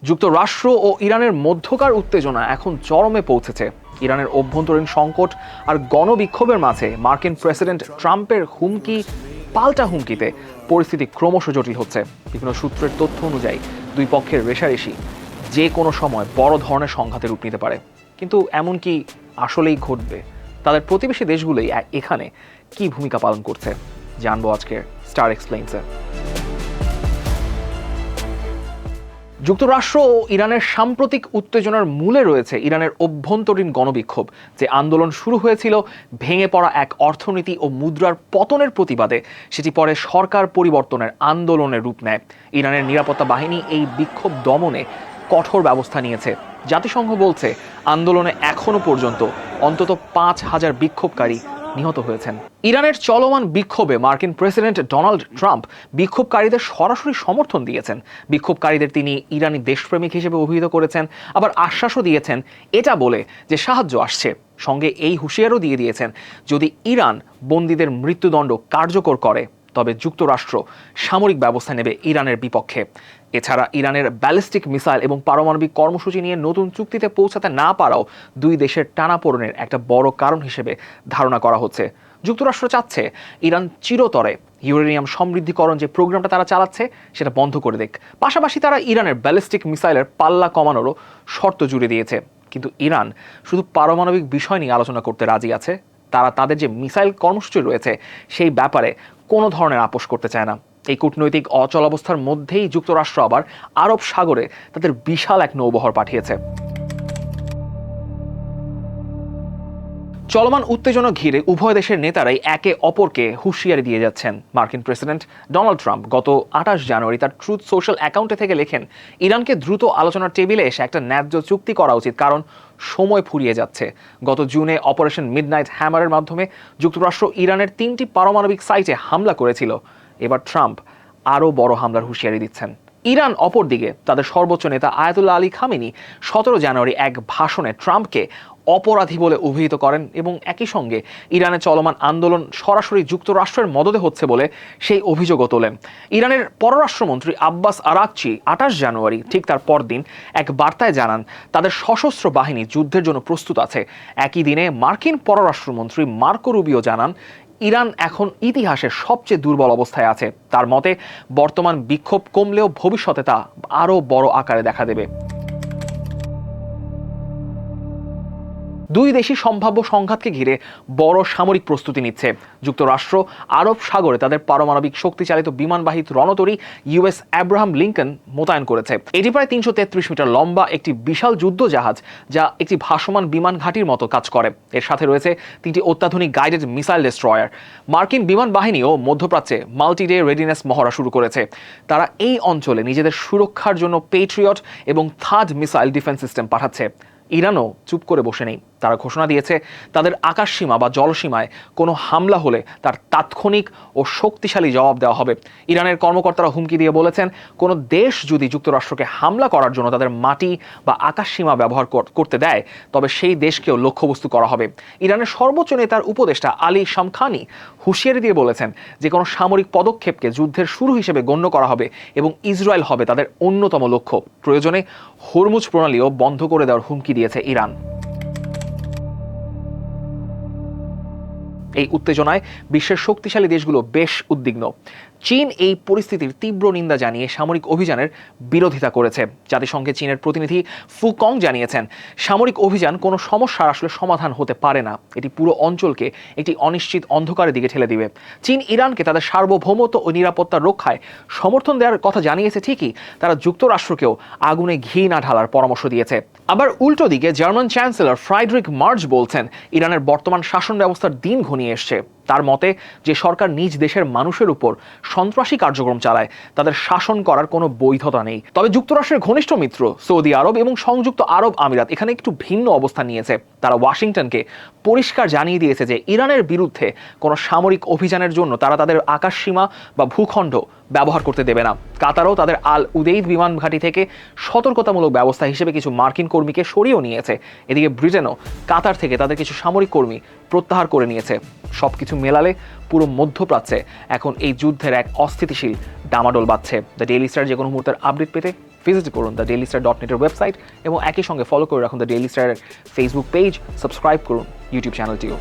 যুক্তরাষ্ট্র ও ইরানের মধ্যকার উত্তেজনা এখন চরমে পৌঁছেছে। ইরানের অভ্যন্তরীণ সংকট আর গণবিক্ষোভের মাঝে মার্কিন প্রেসিডেন্ট ট্রাম্পের হুমকি পাল্টা হুমকিতে পরিস্থিতি ক্রমশ জটিল হচ্ছে। বিভিন্ন সূত্রের তথ্য অনুযায়ী দুই পক্ষের রেষারেষি যে কোনো সময় বড় ধরনের সংঘাতের রূপ নিতে পারে। কিন্তু এমন কি আসলেই ঘটবে? তাদের প্রতিবেশী দেশগুলোই এখানে কি ভূমিকা পালন করছে জানবো আজকের স্টার এক্সপ্লেইনসে। যুক্তরাষ্ট্র ও ইরানের সাম্প্রতিক উত্তেজনার মূলে রয়েছে ইরানের অভ্যন্তরীণ গণবিক্ষোভ, যে আন্দোলন শুরু হয়েছিল ভেঙে পড়া এক অর্থনীতি ও মুদ্রার পতনের প্রতিবাদে, সেটি পরে সরকার পরিবর্তনের আন্দোলনের রূপ নেয়। ইরানের নিরাপত্তা বাহিনী এই বিক্ষোভ দমনে কঠোর ব্যবস্থা নিয়েছে। জাতিসংঘ বলছে আন্দোলনে এখনো পর্যন্ত অন্তত 5,000 বিক্ষোভকারী নিহত হয়েছেন। ইরানের চলমান বিক্ষোভে মার্কিন প্রেসিডেন্ট ডোনাল্ড ট্রাম্প বিক্ষোভকারীদের সরাসরি সমর্থন দিয়েছেন। বিক্ষোভকারীদের তিনি ইরানি দেশপ্রেমিক হিসেবে অভিহিত করেছেন, আবার আশ্বাসও দিয়েছেন এটা বলে যে সাহায্য আসছে। সঙ্গে এই হুঁশিয়ারও দিয়ে দিয়েছেন যদি ইরান বন্দীদের মৃত্যুদণ্ড কার্যকর করে তবে যুক্তরাষ্ট্র সামরিক ব্যবস্থা নেবে ইরানের বিপক্ষে। এছাড়া ইরানের ব্যালিস্টিক মিসাইল এবং পারমাণবিক কর্মসূচি নিয়ে নতুন চুক্তিতে পৌঁছাতে না পারাও দুই দেশের টানাপোড়েনের একটা বড় কারণ হিসেবে ধারণা করা হচ্ছে। যুক্তরাষ্ট্র চাচ্ছে ইরান চিরতরে ইউরেনিয়াম সমৃদ্ধিকরণ যে প্রোগ্রামটা তারা চালাচ্ছে সেটা বন্ধ করে দেখ। পাশাপাশি তারা ইরানের ব্যালিস্টিক মিসাইলের পাল্লা কমানোরও শর্ত জুড়ে দিয়েছে। কিন্তু ইরান শুধু পারমাণবিক বিষয় নিয়ে আলোচনা করতে রাজি আছে, তারা তাদের যে মিসাইল কর্মসূচি রয়েছে সেই ব্যাপারে কোনো ধরনের আপোষ করতে চায় না। এই কূটনৈতিক অচলাবস্থার মধ্যেই যুক্তরাষ্ট্র আবার আরব সাগরে তাদের বিশাল এক নৌবহর পাঠিয়েছে। চলমান উত্তেজনা ঘিরে উভয় দেশের নেতারাই একে অপরকে হুঁশিয়ারি দিয়ে যাচ্ছেন। মার্কিন প্রেসিডেন্ট ডোনাল্ড ট্রাম্প গত 28 জানুয়ারি তার ট্রুথ সোশ্যাল অ্যাকাউন্টে থেকে লেখেন, ইরানকে দ্রুত আলোচনার টেবিলে এসে একটা ন্যায্য চুক্তি করা উচিত, কারণ সময় ফুরিয়ে যাচ্ছে। গত জুনে অপারেশন মিডনাইট হ্যামারের মাধ্যমে যুক্তরাষ্ট্র ইরানের 3টি পারমাণবিক সাইটে হামলা করেছিল। এবার ট্রাম্প আরও বড় হামলার হুঁশিয়ারি দিচ্ছেন। ইরান অপরদিকে তাদের সর্বোচ্চ নেতা আয়াতুল্লাহ আলী খামেনি 17 জানুয়ারি এক ভাষণে ট্রাম্পকে অপরাধী বলে অভিহিত করেন এবং একই সঙ্গে ইরানে চলমান আন্দোলন সরাসরি যুক্তরাষ্ট্রের মদদে হচ্ছে বলে সেই অভিযোগও তোলেন। ইরানের পররাষ্ট্রমন্ত্রী আব্বাস আরাকচি 28 জানুয়ারি ঠিক তার পরদিন এক বার্তায় জানান তাদের সশস্ত্র বাহিনী যুদ্ধের জন্য প্রস্তুত আছে। একই দিনে মার্কিন পররাষ্ট্রমন্ত্রী মার্কো রুবিও জানান ইরান এখন ইতিহাসের সবচেয়ে দুর্বল অবস্থায় আছে। তার মতে বর্তমান বিক্ষোভ কমলেও ভবিষ্যতে তা আরও বড় আকারে দেখা দেবে। দুই দেশই সম্ভাব্য সংঘাতকে ঘিরে বড় সামরিক প্রস্তুতি নিচ্ছে। যুক্তরাষ্ট্র আরব সাগরে তাদের পারমাণবিক শক্তিচালিত বিমানবাহী রণতরী ইউএস অ্যাব্রাহাম লিঙ্কন মোতায়েন করেছে। এটি প্রায় 333 মিটার লম্বা একটি বিশাল যুদ্ধ জাহাজ, যা একটি ভাসমান বিমান ঘাঁটির মতো কাজ করে। এর সাথে রয়েছে 3টি অত্যাধুনিক গাইডেড মিসাইল ডেস্ট্রয়ার। মার্কিন বিমান বাহিনীও মধ্যপ্রাচ্যে মাল্টি ডে রেডিনেস মহড়া শুরু করেছে। তারা এই অঞ্চলে নিজেদের সুরক্ষার জন্য পেট্রিয়ট এবং থার্ড মিসাইল ডিফেন্স সিস্টেম পাঠাচ্ছে। ইরানও চুপ করে বসে নেই। তারা ঘোষণা দিয়েছে তাদের আকাশসীমা বা জলসীমায় কোনো হামলা হলে তার তাৎক্ষণিক ও শক্তিশালী জবাব দেওয়া হবে। ইরানের কর্মকর্তারা হুমকি দিয়ে বলেছেন কোনো দেশ যদি যুক্তরাষ্ট্রকে হামলা করার জন্য তাদের মাটি বা আকাশসীমা ব্যবহার করতে দেয় তবে সেই দেশকেও লক্ষ্যবস্তু করা হবে। ইরানের সর্বোচ্চ নেতার উপদেষ্টা আলী শামখানি হুঁশিয়ারি দিয়ে বলেছেন যে কোনো সামরিক পদক্ষেপকে যুদ্ধের শুরু হিসেবে গণ্য করা হবে এবং ইসরায়েল হবে তাদের অন্যতম লক্ষ্য। প্রয়োজনে হরমুজ প্রণালীও বন্ধ করে দেওয়ার হুমকি দিয়েছে ইরান। এই উত্তেজনায় বিশ্বের শক্তিশালী দেশগুলো বেশ উদ্বিগ্ন। চীন এই পরিস্থিতির তীব্র নিন্দা জানিয়ে সামরিক অভিযানের বিরোধিতা করেছে। জাতিসংঘে চীনের প্রতিনিধি ফু কং জানিয়েছেন সামরিক অভিযান কোনো সমস্যার আসলে সমাধান হতে পারে না, এটি পুরো অঞ্চলকে একটি অনিশ্চিত অন্ধকারের দিকে ঠেলে দিবে। চীন ইরানকে তাদের সার্বভৌমত্ব ও নিরাপত্তা রক্ষায় সমর্থন দেওয়ার কথা জানিয়েছে ঠিকই, তারা যুক্তরাষ্ট্রকেও আগুনে ঘি না ঢালার পরামর্শ দিয়েছে। আবার উল্টো দিকে জার্মান চ্যান্সেলর ফ্রাইডরিক মার্জ বলছেন ইরানের বর্তমান শাসন ব্যবস্থার দিন ঘনিয়ে এসছে। তার মতে যে সরকার নিজ দেশের মানুষের উপর সন্ত্রাসী কার্যক্রম চালায় তাদের শাসন করার কোনো বৈধতা নেই। তবে যুক্তরাষ্ট্রের ঘনিষ্ঠ মিত্র সৌদি আরব এবং সংযুক্ত আরব আমিরাত এখানে একটু ভিন্ন অবস্থান নিয়েছে। তারা ওয়াশিংটনকে পরিষ্কার জানিয়ে দিয়েছে যে ইরানের বিরুদ্ধে কোনো সামরিক অভিযানের জন্য তারা তাদের আকাশসীমা বা ভূখণ্ড ব্যবহার করতে দেবে না। কাতারও তাদের আল উদেইদ বিমান ঘাঁটি থেকে সতর্কতামূলক ব্যবস্থা হিসেবে কিছু মার্কিন কর্মীকে সরিয়েও নিয়েছে। এদিকে ব্রিটেনও কাতার থেকে তাদের কিছু সামরিক কর্মী প্রত্যাহার করে নিয়েছে। সবকিছু মেলালে পুরো মধ্যপ্রাচ্যে এখন এই যুদ্ধের এক অস্থিতিশীল ডামাডোল বাজছে। দ্য ডেইলি স্টার যে কোনো মুহূর্তের আপডেট পেতে ভিজিট করুন thedailyStar.net এর ওয়েবসাইট এবং একই সঙ্গে ফলো করে রাখুন দ্য ডেইলি স্টারের ফেসবুক পেজ, সাবস্ক্রাইব করুন ইউটিউব চ্যানেলটিও।